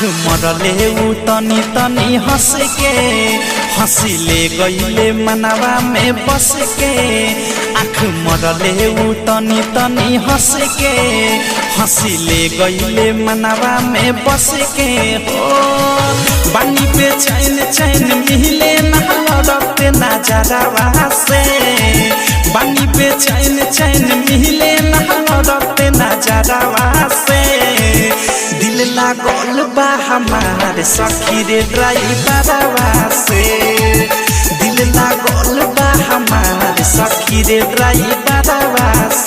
मरले उ तनी तनी हंस के हंसिले गईले मनवा में बस के आँख मरले उ तनी तनी हंस के हंसिले गईले मनवा में बस के हो बानी पे चैन चैन मिले ना लड़ते नजरवा से बानी पे चैन चैन मिले ना लड़ते नजरवा से दिल लागल बा हमार सखी रे ड्राइवरवा से दिल लागल बा हमार सखी रे ड्राइवरवा से।